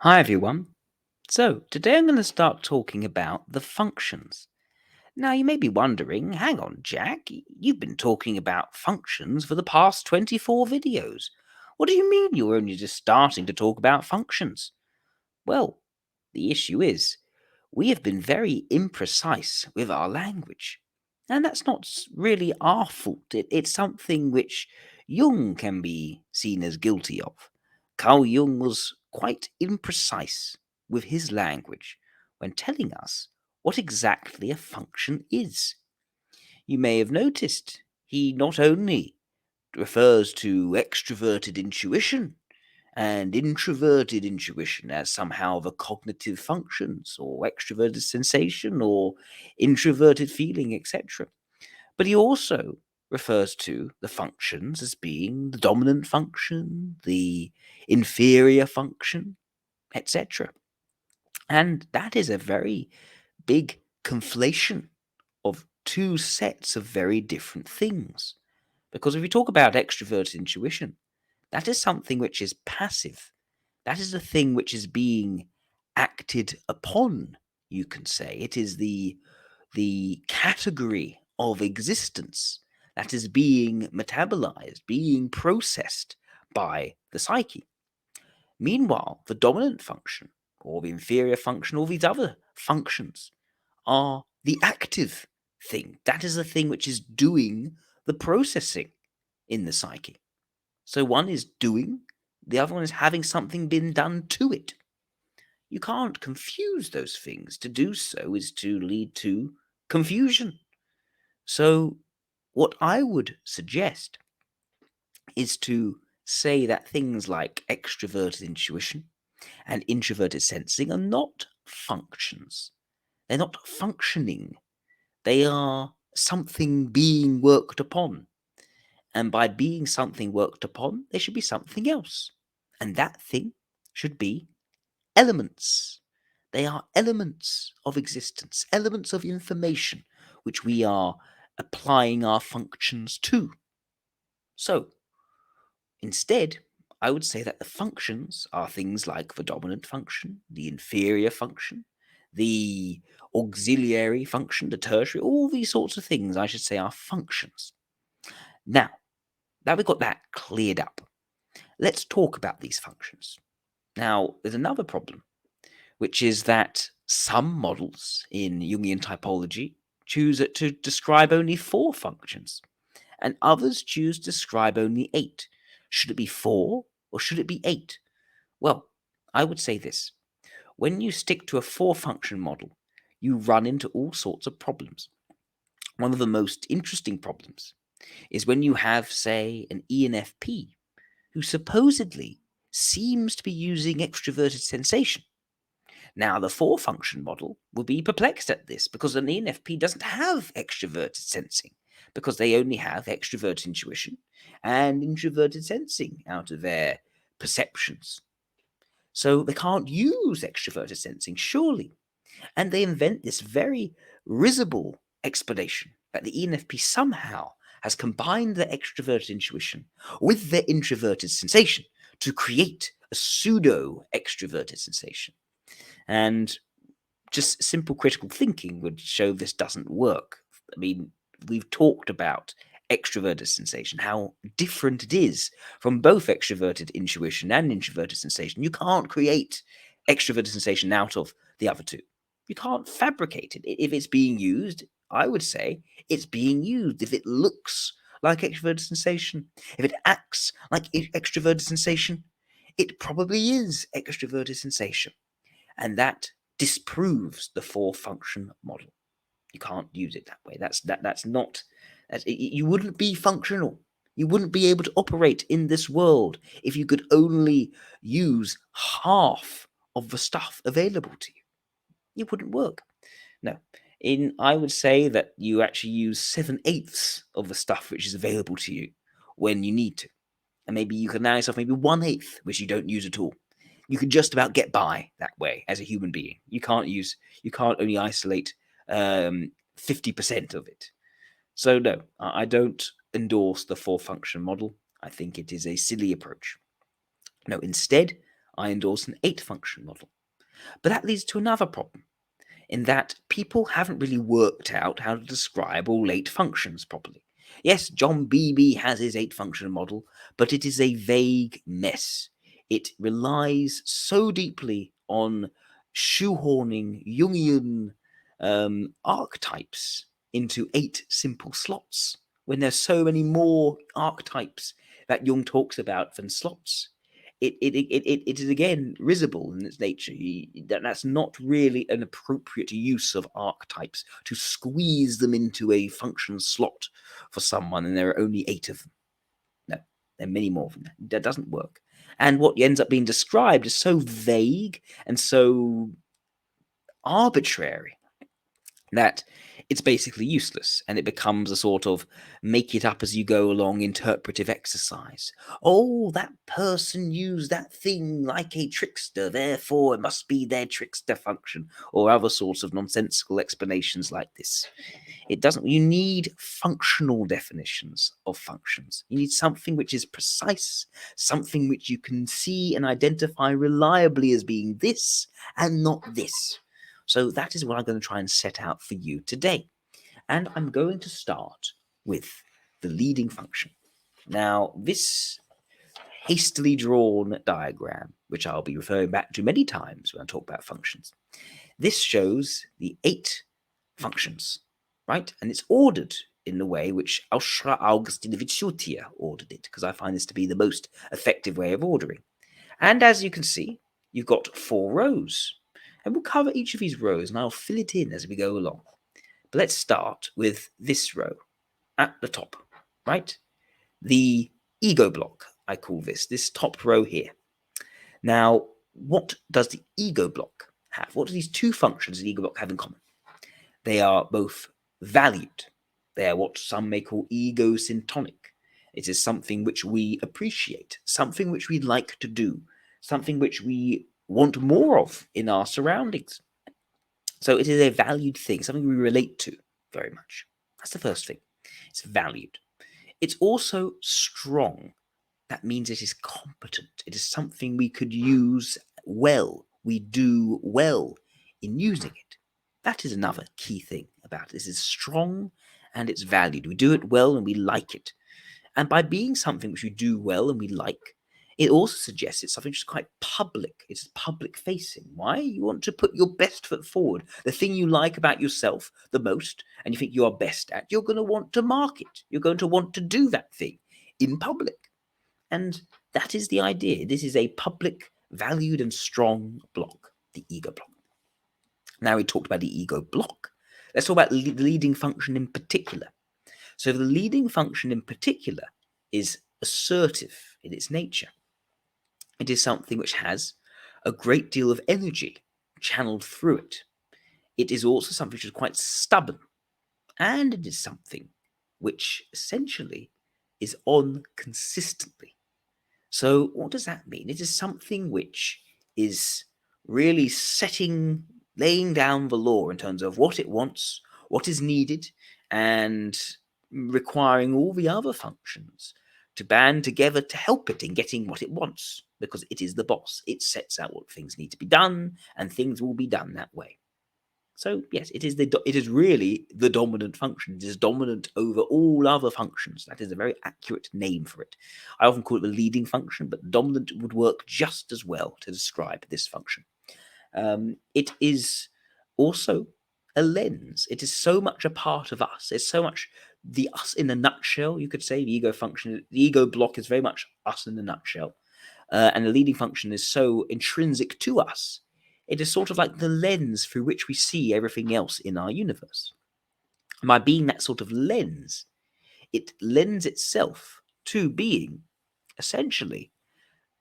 Hi everyone. So, today I'm going to start talking about the functions. Now, you may be wondering, hang on, Jack, you've been talking about functions for the past 24 videos. What do you mean you're only just starting to talk about functions? Well, the issue is, we have been very imprecise with our language. And that's not really our fault. It's something which Jung can be seen as guilty of. Carl Jung was quite imprecise with his language when telling us what exactly a function is. You may have noticed he not only refers to extroverted intuition and introverted intuition as somehow the cognitive functions or extroverted sensation or introverted feeling, etc. But he also refers to the functions as being the dominant function, the inferior function, etc. And that is a very big conflation of two sets of very different things. Because if we talk about extroverted intuition, that is something which is passive. That is a thing which is being acted upon, you can say. It is the category of existence that is being metabolized, being processed by the psyche. Meanwhile, the dominant function, or the inferior function, or these other functions, are the active thing. That is the thing which is doing the processing in the psyche. So one is doing, the other one is having something been done to it. You can't confuse those things. To do so is to lead to confusion. So, what I would suggest is to say that things like extroverted intuition and introverted sensing are not functions. They're not functioning. They are something being worked upon. And by being something worked upon, there should be something else. And that thing should be elements. They are elements of existence, elements of information, which we are applying our functions to. So, instead, I would say that the functions are things like the dominant function, the inferior function, the auxiliary function, the tertiary, all these sorts of things, I should say, are functions. Now we've got that cleared up, let's talk about these functions. Now, there's another problem, which is that some models in Jungian typology choose to describe only four functions, and others choose to describe only eight. Should it be four or should it be eight? Well, I would say this. When you stick to a four function model, you run into all sorts of problems. One of the most interesting problems is when you have, say, an ENFP who supposedly seems to be using extroverted sensation. Now, the four function model will be perplexed at this because an ENFP doesn't have extroverted sensing, because they only have extroverted intuition and introverted sensing out of their perceptions. So they can't use extroverted sensing, surely. And they invent this very risible explanation that the ENFP somehow has combined their extroverted intuition with their introverted sensation to create a pseudo extroverted sensation. And just simple critical thinking would show this doesn't work. I mean, we've talked about extroverted sensation, how different it is from both extroverted intuition and introverted sensation. You can't create extroverted sensation out of the other two. You can't fabricate it. If it's being used, I would say it's being used. If it looks like extroverted sensation, if it acts like extroverted sensation, it probably is extroverted sensation. And that disproves the four function model. You can't use it that way. That's not you wouldn't be functional. You wouldn't be able to operate in this world if you could only use half of the stuff available to you. It wouldn't work. No. In I would say that you actually use 7/8 of the stuff which is available to you when you need to. And maybe you can allow yourself maybe 1/8, which you don't use at all. You can just about get by that way as a human being. You can't only isolate 50% of it. So no, I don't endorse the four function model. I think it is a silly approach. No, instead, I endorse an 8-function model. But that leads to another problem, in that people haven't really worked out how to describe all 8 functions properly. Yes, John Beebe has his 8-function model, but it is a vague mess. It relies so deeply on shoehorning Jungian archetypes into 8 simple slots, when there's so many more archetypes that Jung talks about than slots. It is again risible in its nature. That's not really an appropriate use of archetypes to squeeze them into a function slot for someone, and there are only 8 of them. No, there are many more than that. That doesn't work. And what ends up being described is so vague and so arbitrary that it's basically useless, and it becomes a sort of make it up as you go along interpretive exercise. Oh, that person used that thing like a trickster, therefore it must be their trickster function, or other sorts of nonsensical explanations like this. It doesn't. You need functional definitions of functions. You need something which is precise, something which you can see and identify reliably as being this and not this. So that is what I'm going to try and set out for you today. And I'm going to start with the leading function. Now, this hastily drawn diagram, which I'll be referring back to many times when I talk about functions, this shows the 8 functions, right? And it's ordered in the way which Aushra Augustinowicz Schutia ordered it, because I find this to be the most effective way of ordering. And as you can see, you've got 4 rows. And we'll cover each of these rows, and I'll fill it in as we go along. But let's start with this row at the top, right? The ego block, I call this top row here. Now, what does the ego block have? What do these 2 functions the ego block have in common? They are both valued. They are what some may call ego-syntonic. It is something which we appreciate, something which we like to do, something which we want more of in our surroundings. So it is a valued thing, something we relate to very much. That's the first thing. It's valued. It's also strong. That means it is competent. It is something we could use well. We do well in using it. That is another key thing about it. This is strong and it's valued. We do it well and we like it. And by being something which we do well and we like, it also suggests it's something which is quite public. It's public facing. Why? You want to put your best foot forward. The thing you like about yourself the most and you think you are best at, you're going to want to market. You're going to want to do that thing in public. And that is the idea. This is a public, valued and strong block, the ego block. Now we talked about the ego block. Let's talk about the leading function in particular. So the leading function in particular is assertive in its nature. It is something which has a great deal of energy channeled through it. It is also something which is quite stubborn. And it is something which essentially is on consistently. So what does that mean? It is something which is really laying down the law in terms of what it wants, what is needed, and requiring all the other functions to band together to help it in getting what it wants, because it is the boss. It sets out what things need to be done, and things will be done that way. So yes, it is really the dominant function. It is dominant over all other functions. That is a very accurate name for it. I often call it the leading function, but dominant would work just as well to describe this function. It is also a lens. It is so much a part of us. It's so much the us in a nutshell, you could say. The ego function, the ego block is very much us in a nutshell. And the leading function is so intrinsic to us. It is sort of like the lens through which we see everything else in our universe. And by being that sort of lens, it lends itself to being essentially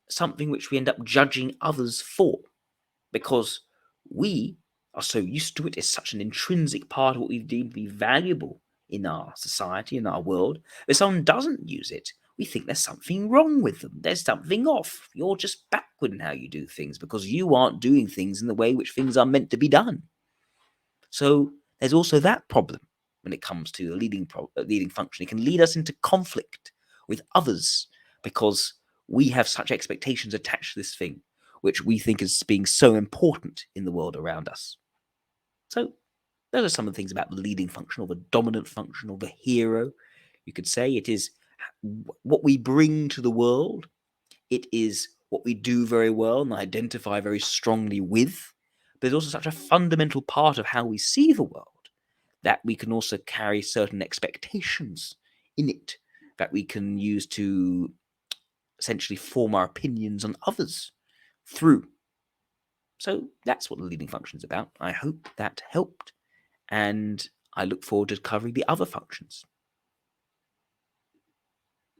something which we end up judging others for, because we are so used to it. It's such an intrinsic part of what we deem to be valuable in our society, in our world. If someone doesn't use it, we think there's something wrong with them. There's something off. You're just backward in how you do things because you aren't doing things in the way which things are meant to be done. So there's also that problem when it comes to a leading function. It can lead us into conflict with others because we have such expectations attached to this thing. which we think as being so important in the world around us. So, those are some of the things about the leading function or the dominant function or the hero. You could say it is what we bring to the world, it is what we do very well and identify very strongly with. But there's also such a fundamental part of how we see the world that we can also carry certain expectations in it that we can use to essentially form our opinions on others through. So that's what the leading function is about. I hope that helped, and I look forward to covering the other functions.